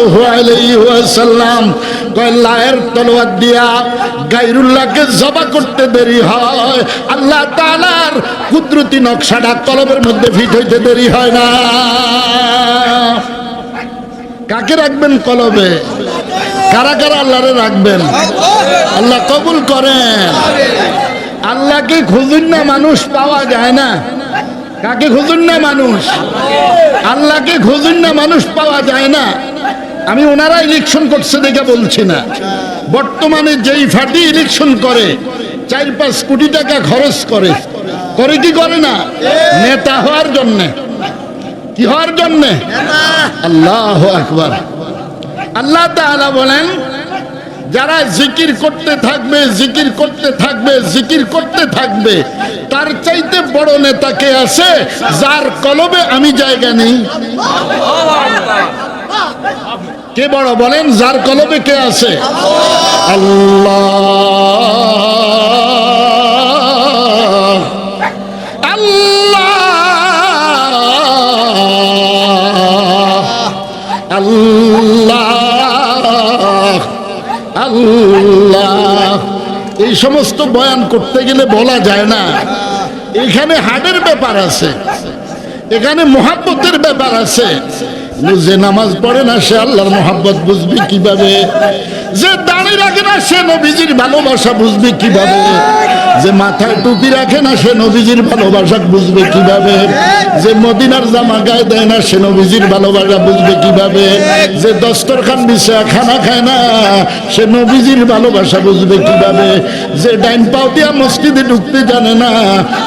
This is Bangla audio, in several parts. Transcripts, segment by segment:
সাল্লাল্লাহু আলাইহি ওয়াসাল্লাম কয় লায়ের তলোয়ার দিয়া গায়রুল্লাহকে জবা করতে দেরি হয়, আল্লাহ তাআলার কুদরতি নকশাটা কলবের মধ্যে ফিট হইতে দেরি হয় না। কাকে রাখবেন কলবে? কারা কারা আল্লাহরে রাখবেন? আল্লাহ কবুল করেন। আল্লাহকে খুঁজুন না মানুষ পাওয়া যায় না। কাকে খুঁজুন না মানুষ? আল্লাহকে খুঁজুন না মানুষ পাওয়া যায় না। আমি ওনারা ইলেকশন করছে দেখে বলছি না, বর্তমানে যেই ফাটি ইলেকশন করে 4-5 কোটি টাকা খরচ করে, করে কি করে না? নেতা হওয়ার জন্যে। কি হওয়ার জন্যে? আল্লাহু আকবার। আল্লাহ তাআলা বলেন যারা জিকির করতে থাকবে, জিকির করতে থাকবে, জিকির করতে থাকবে, তার চাইতে বড় নেতা কে আছে যার কলবে আমি জায়গা নেই? কে বড় বলেন? যার কলবে কে আছে? আল্লাহ। আল্লাহ আল্লাহ আল্লাহ। এই সমস্ত বয়ান করতে গেলে বলা যায় না। এখানে হাড়ের ব্যাপার আছে, এখানে মোহাব্বতের ব্যাপার আছে। যে নামাজ পড়ে না সে আল্লাহর মোহাব্বত বুঝবে কিভাবে? যে দাড়ি রাখে না সে নবীজির ভালোবাসা বুঝবে কিভাবে? যে মাথায় টুপি রাখে না সে নবীজির ভালোবাসা বুঝবে কিভাবে? যে মদিনার জামা গায়ে দেয় না সে নবীজির ভালোবাসা বুঝবে কিভাবে? যে দস্তরখান বিছায়া খানা খায় না সে নবীজির ভালোবাসা বুঝবে কিভাবে? যে ডাইন পাও দিয়া মসজিদে ঢুকতে জানে না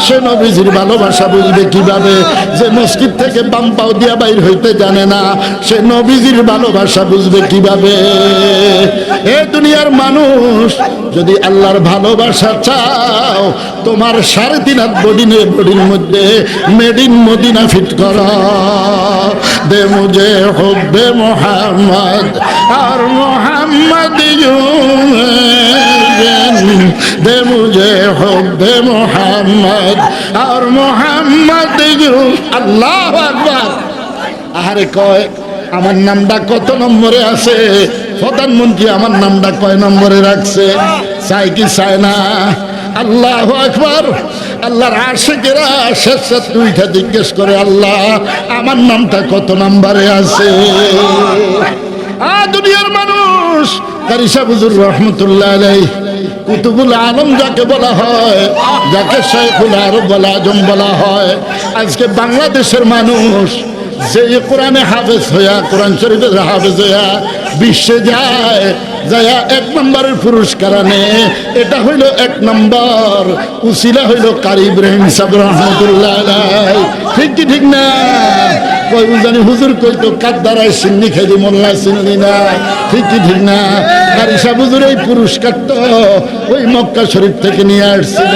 সে নবীজির ভালোবাসা বুঝবে কিভাবে? যে মসজিদ থেকে বাম পাও দিয়া বাইর হইতে জানে না সে নবীজির ভালোবাসা বুঝবে কিভাবে? এ দুনিয়ার মানুষ, যদি আল্লাহর ভালোবাসা চাও তোমার 3.5 হাত বডির মধ্যে মেড ইন মদিনা ফিট করা। দে মুঝে হুব্বে মোহাম্মদ আর মোহাম্মদ দে মুঝে হুব্বে মোহাম্মদ আর মোহাম্মদ। আল্লাহু আকবার। আহারে কয় আমার নামটা কত নম্বরে আছে? প্রধানমন্ত্রী আমার নামটা কয় নম্বরে রাখছে? চাই কি চায় না? আল্লাহু আকবার। আল্লাহর আশিকেরা শেষে দুইটা জিজ্ঞেস করে আল্লাহ আমার নামটা কত নম্বরে আছে? দুনিয়ার মানুষ কারি সাহেব হুজুর রহমতুল্লাহ আলাইহি কুতুবুল আলম যাকে বলা হয়, যাকে শাইখুল আরব ওয়াল আজম বলা হয়, আজকে বাংলাদেশের মানুষ যে কোরআনে হাফেজ হইয়া, কোরআন শরীফের হাফেজ হইয়া বিশ্বে যায়, যায়া 1 নম্বরের পুরস্কার আনে, এটা হইল 1 নম্বর। উসিলা হইল কারি ইব্রাহিম সাহেব রহমতুল্লাহ আলাইহি। ঠিক কি ঠিক না? কই জানি হুজুর কই তো কাদ্দারায় সিন্নি খেদি মোল্লা সিন্নি না। ঠিক কি ঠিক না? কারি সাহেব হুজুর এই পুরস্কার তো ওই মক্কা শরীফ থেকে নিয়ে আসছিল।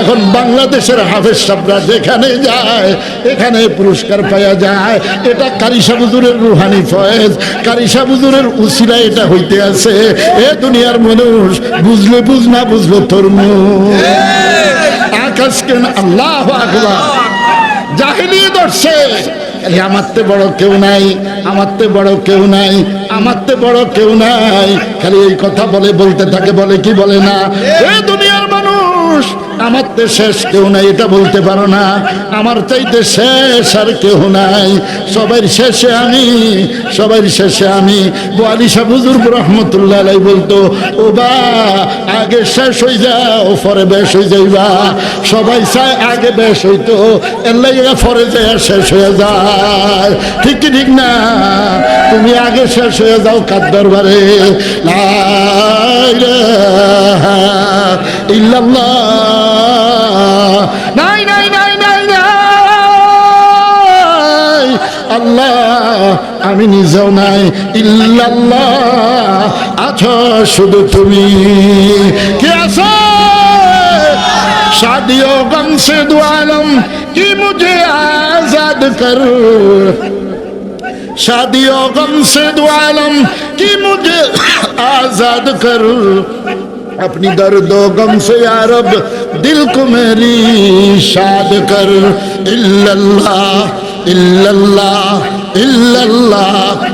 এখন বাংলাদেশের হাফেজ সাহেবরা যেখানে যায় এখানে পুরস্কার পাওয়া যায়। এটা কারি সাহেব হুজুরের রুহানি ফয়েজ, কারি সাহেব হুজুরের উসিলা এটা হইতে আছে। এ দুনিয়ার মানুষ বুঝলে বুঝ, না বুঝলে তরমুজ। আকাশ কেন? আল্লাহু আকবার। জাহিলিয়ত ধরছে আমারতে বড় কেউ নাই, আমারতে বড় কেউ নাই, আমারতে বড় কেউ নাই, খালি এই কথা বলে বলতে থাকে। বলে কি বলে না? এ দুনিয়ার মানুষ আমারতে শেষ কেউ নাই এটা বলতে পারো না। আমার চাইতে শেষ আর কেউ নাই, সবার শেষে আমি, সবার শেষে আমি। বোয়ালি সাহেব হুজুর রহমতুল্লাহ আলাইহি বলতো ও বা আগে শেষ হয়ে যাও পরে বেশ হয়ে যাইবা। সবাই চায় আগে বেশ হইতো, এর লাগে পরে যায় শেষ হয়ে যায়। ঠিক কি ঠিক না? তুমি আগে শেষ হয়ে যাও কার দরবারে? লা ইলাহা ইল্লাল্লাহ। নাই নাই নাই নাই নাই আল্লাহ আমি নিজেও নাই, ইল্লাল্লাহ আছো শুধু তুমি। কে আছো? शादियों गम से दो आलम कि मुझे आजाद कर, शादियों गम से दो आलम कि मुझे आजाद कर, अपनी दर्दो गम से या रब दिल को मेरी शाद कर। इल्लल्लाह इल्लल्लाह इल्लल्लाह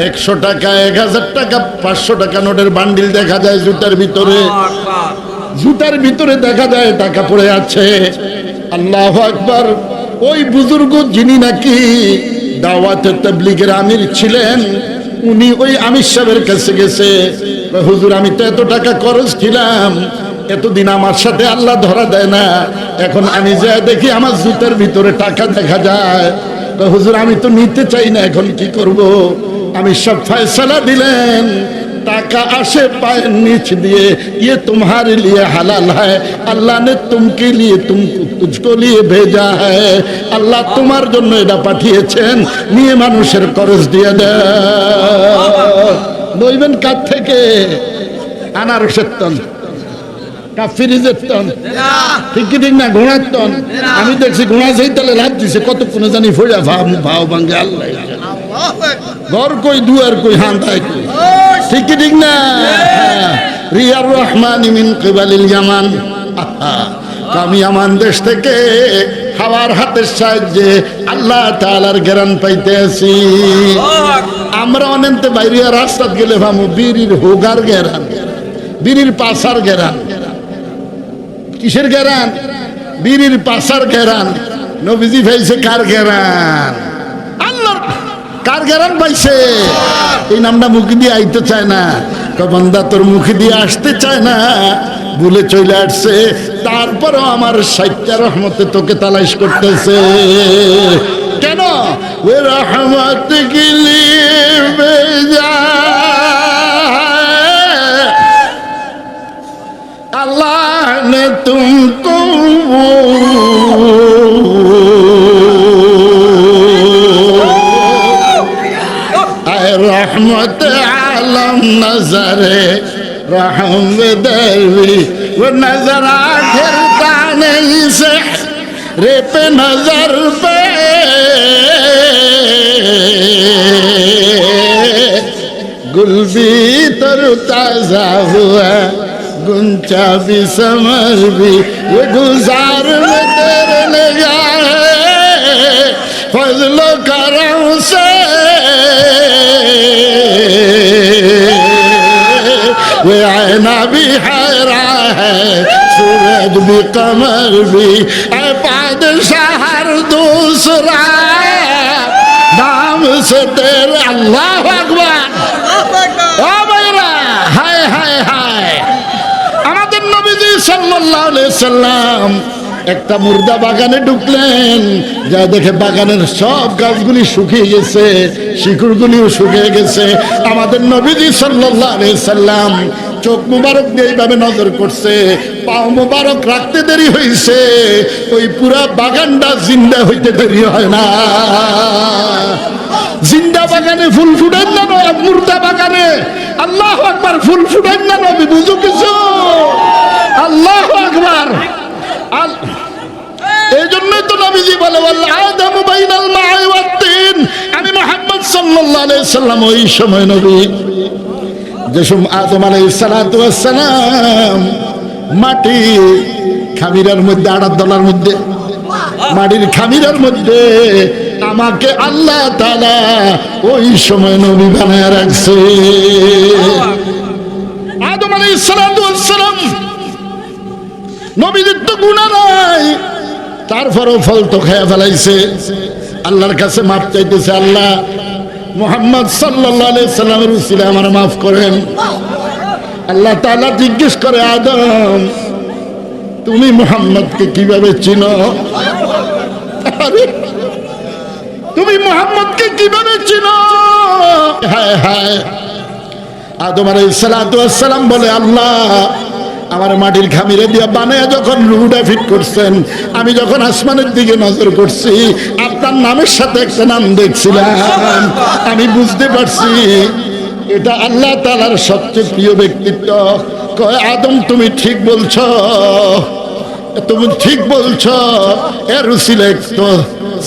100 টাকা, 1000 টাকা, 500 টাকা নোটের বান্ডিল দেখা যায় জুতার ভিতরে। জুতার ভিতরে দেখা যায় টাকা পড়ে আছে। আল্লাহু আকবার। ওই বুজুর্গ যিনি নাকি দাওয়াতে তাবলীগের আমির ছিলেন, উনি ওই আমির সাহেবের কাছে গেছে, হুজুর আমি তো এত টাকা খরচ ছিলাম, এতদিন আমার সাথে আল্লাহ ধরা দেয় না, এখন আমি যা দেখি আমার জুতার ভিতরে টাকা দেখা যায়। হুজুর আমি তো নিতে চাই না, এখন কি করব? আমি সব ফয়সালা দিলেন, টাকা আসে পায়ের নিচ দিয়ে, ये तुम्हारे लिए हलाल है, अल्लाह ने तुमके लिए तुझको लिए भेजा है, আল্লাহ তোমার জন্য এটা পাঠিয়েছেন, নিয়ে মানুষের খরচ দিয়ে দেন। নইবেন কার থেকে? আনারসের তন, কাফিরিজের তন, ঠিক কি ঠিক না? ঘোড়ার তন। আমি দেখছি ঘোড়া সেই তালে লাভ দিছে, কতক্ষণে জানি ফোড়া ভাও ভাঙ্গে আল্লাহ। ঘর কই দুয়ার কই হান্দায় কই, ঠিক কি ঠিক না? রিয়ার রহমান মিন কিবালিল ইয়ামান। আমি ইয়ামান দেশ থেকে হাওয়ার হাতের সাহায্যে আল্লাহ তাআলার জ্ঞান পাইতে আছি। আমরা অনেকতে বাইরে রাস্তাত গেলে ভামু বিড়ির হোগার জ্ঞান, বিড়ির পাশার জ্ঞান। কিসের জ্ঞান? বিড়ির পাশার জ্ঞান। নবীজি ভাইছে কার জ্ঞান? আল্লাহর। কার জ্ঞান পাইছে? এই নামটা মুখে দিয়ে আইতে চায় না, বান্দা তোর মুখে দিয়ে আসতে চায় না, ভুলে চলে আসছে, তারপরও আমার 60টা রহমতে তোকে তালাশ করতেছে। কেন? ওই রহমত গিলি বেজা अल्लाह ने तुमको रहमत आलम नजरे रहम दरवी वो नजर आखिरता नहीं से रे पे नजर पे गुल भी तरोताजा हुआ, गुंचा भी समर भी वो गुजार में तेरे लगा है, फजलो करम से वो आईना भी हैरा है, सूरज भी कमर भी है, बादशाह हर दूसरा नाम से तेरे। अल्लाह अकबर। हाय हाय हाय। আমাদের নবীজি সাল্লাল্লাহু আলাইহি সাল্লাম একটা মুর্দা বাগানে ঢুকলেন, যা দেখে বাগানের সব গাছগুলি শুকিয়ে গেছে, শিকড়গুলিও শুকিয়ে গেছে। আমাদের নবীজি সাল্লাল্লাহু আলাইহি সাল্লাম চোখ মুবারক দিয়ে এইভাবে নজর করছে, পাও মুবারক রাখতে দেরি হয়েছে, ওই পুরা বাগানটা জিন্দা হইতে দেরি হয় না। জিন্দা বাগানে ফুল ফুটান না, মুর্দা বাগানে আল্লাহু আকবার ফুল ফুটান না। নবী বুঝো কিছু? আল্লাহু আকবার। এই জন্যই তো নবীজি বলে আদম বাইনাল মা'i ওয়াত তিন। আমি মুহাম্মদ সাল্লাল্লাহু আলাইহি সাল্লাম ওই সময় নবী, যে সময় আদম আলাইহিস সালাতু ওয়াস সালাম মাটি খামিরার মধ্যে, আড়ার দলার মধ্যে, মাটির খামিরার মধ্যে আমাকে আল্লাহ তাআলা ওই সময় নবী বানায় রাখছে। আদম আলাইহিস সালাতু ওয়াস সালাম নবীদের তো গুনাহ নাই, তারপরও ফল তো খেয়ে ফেলাইছে। আল্লাহর কাছে মাফ চাইতেছে, আল্লাহ মুহাম্মদ সাল্লাল্লাহু আলাইহি সাল্লামের উসিলায় আমার মাফ করেন। আল্লাহ তাআলা জিজ্ঞেস করে, আদম তুমি মুহাম্মদকে কিভাবে চিনো? আরে তুমি মুহাম্মদকে কিভাবে চিনো? হায় হায়। আদম আলাইহিস সালাতু ওয়াস সালাম বলে, আল্লাহ আমার মাটির খামিরে দিয়া বানায় যখন রুহুটা ফিট করছেন, আমি যখন আসমানের দিকে নজর করছি, আপনার নামের সাথে একটা নাম দেখছিলাম, আমি বুঝতে পারছি এটা আল্লাহ তাআলার সবচেয়ে প্রিয় ব্যক্তিত্ব। কয় আদম তুমি ঠিক বলছো, তুমি ঠিক বলছো, এর উসিলায় তো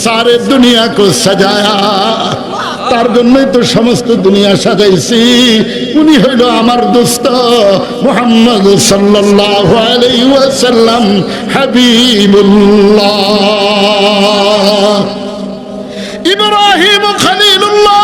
সারে দুনিয়া কো সাজায়া, তার জন্যই তো সমস্ত দুনিয়া সাজাইছি। উনি হইল আমার দোস্ত মুহাম্মদ সাল্লাল্লাহু আলাইহি ওয়াসাল্লাম হাবিবুল্লাহ। ইব্রাহিম খলিলুল্লাহ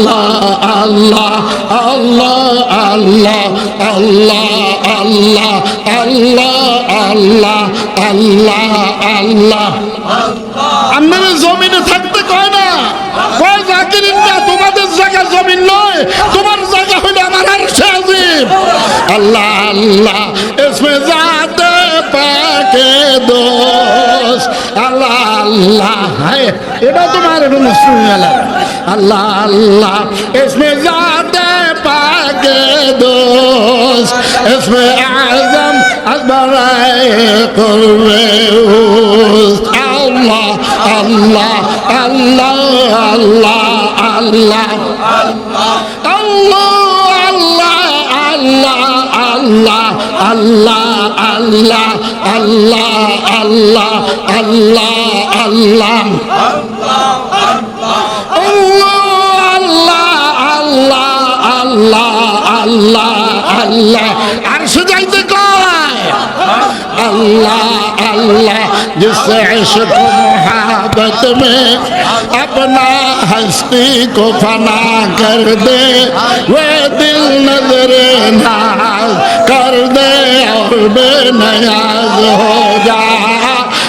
আল্লাহ আল্লাহ আল্লাহ আল্লাহ আল্লাহ আল্লাহ আল্লাহ আল্লাহ আপনারা জমিনে থাকতে কয় না, কয় জাকিরিন না, তোমাদের জায়গা জমিন নয়, তোমার জায়গা হলো আমার আরশে আজিম। আল্লাহ আল্লাহ ইসমে জাতে পাকে দোস, আল্লাহ আল্লাহ এটা তোমার মুসলিম। আল্লাহ আল্লাহ ইসমে জাতে পাকে দোস, ইসমে আজম আকবরায়ে কুরবে আল্লাহ আল্লাহ আল্লাহ আল্লাহ আল্লাহ আল্লাহ আল্লাহ আল্লাহ আল্লাহ আল্লাহ আল্লাহ আল্লাহ আল্লাহ আল্লাহ আল্লাহ আল্লাহ আল্লাহ আর সুজাইতে কয় अल्लाह अल्लाह जिस इश्क मोहब्बत में अपना हस्ती को फना कर दे, वे दिल नजरे नाज कर दे और बेनियाज हो जा।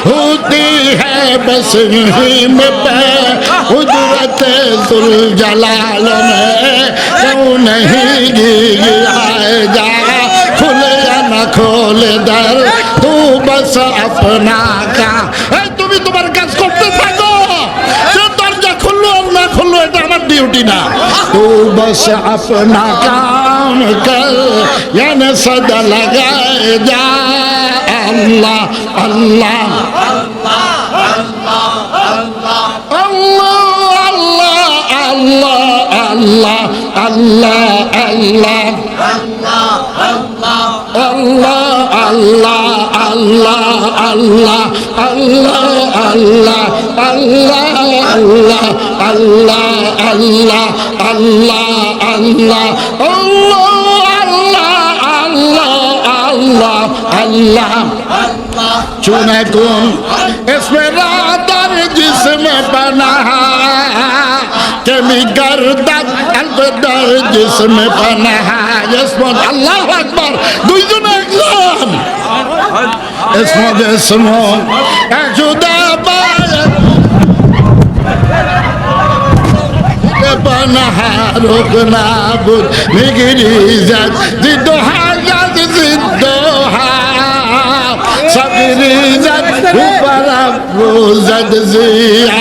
होती है बस यहीं में पे कुदरत जुल जलाल में, क्यों नहीं गिराए जा खुले या न खोले दर तू बस अपना का। তুমি তোমার কাজ করতে থাকো, যে দরজা খুললো আর না খুললো এটা আমার ডিউটি না। तू बस अपना काम कर यानी सदा लगाए जा। अल्लाह अल्लाह अल्लाह अल्लाह अल्लाह अल्लाह अल्लाह अल्लाह अल्लाह अल्लाह अल्लाह अल्लाह अल्लाह अल्लाह अल्लाह अल्लाह अल्लाह अल्लाह अल्लाह चुने कौन इसमें रातर जिसमें बना कमी गर्दन अलबदर जिसमें बना इसमें अल्लाह अकबर दुई जन একজন इसमें जिसमें जुदा बना रुकना बुद निगरी जद जिद्दो हाजत जिद्दो हा सबरी जद ऊपर रोजद जिया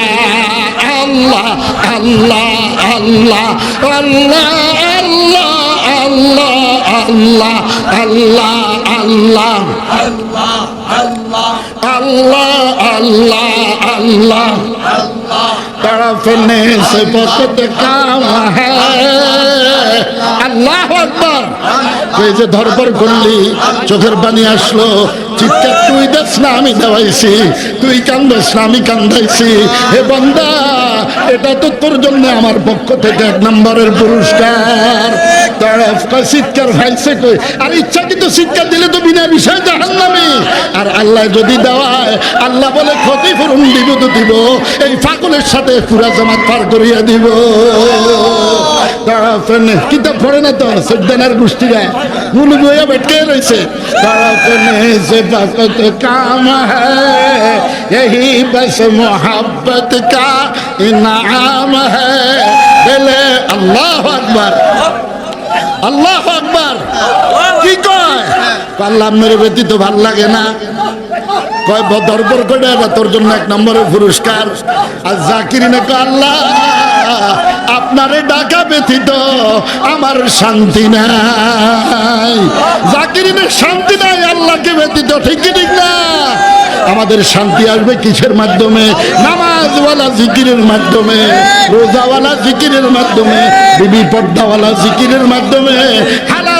अल्लाह अल्लाह अल्लाह अल्लाह अल्लाह अल्लाह अल्लाह अल्लाह अल्लाह अल्लाह अल्लाह अल्लाह तड़पने से वक्त काम है আল্লাহু আকবার। এই যে ধরপর করলি চোখের পানি আসলো, চিৎকার তুই দেস না আমি দেওয়াইছি, তুই কান্দাস না আমি কান্দাইছি। হে বান্দা এটা তো তোর জন্য আমার পক্ষ থেকে 1 নম্বরের পুরস্কার। চিৎকার ভাইছে কই আর ইচ্ছা কিন্তু চিৎকার দিলে তো বিনা বিষয় জাহান্নামী। আর আল্লাহ যদি দেওয়ায় আল্লাহ বলে ক্ষতিপূরণ দিব তো দিব, এই পাগলের সাথে পুরা জামাত পার করিয়া দিব। কিতাব পড়ে না তো সজ্জানার গোষ্ঠীরা মুলু বইয়া বেটকে রয়েছে। কাম হ্যাঁ यही बस मोहब्बत का इनाम है दिले। अल्लाह अकबर अल्लाह अकबर কি কয় আল্লাহ মেরে ব্যতীত ভাল লাগে না, কয় দরবার করে এটা তোর জন্য 1 নম্বরের পুরস্কার। আর জাকিরিনে কয় আল্লাহ আপনারে ডাকা ব্যতীত আমার শান্তি নাই। জাকিরিনের শান্তি নাই আল্লাহকে ব্যতীত, ঠিক কি ঠিক না? আমাদের শান্তি আসবে কিসের মাধ্যমে? নামাজওয়ালা জিকিরের মাধ্যমে, রোজাওয়ালা জিকিরের মাধ্যমে, বিবি পর্দাওয়ালা জিকিরের মাধ্যমে, হালাল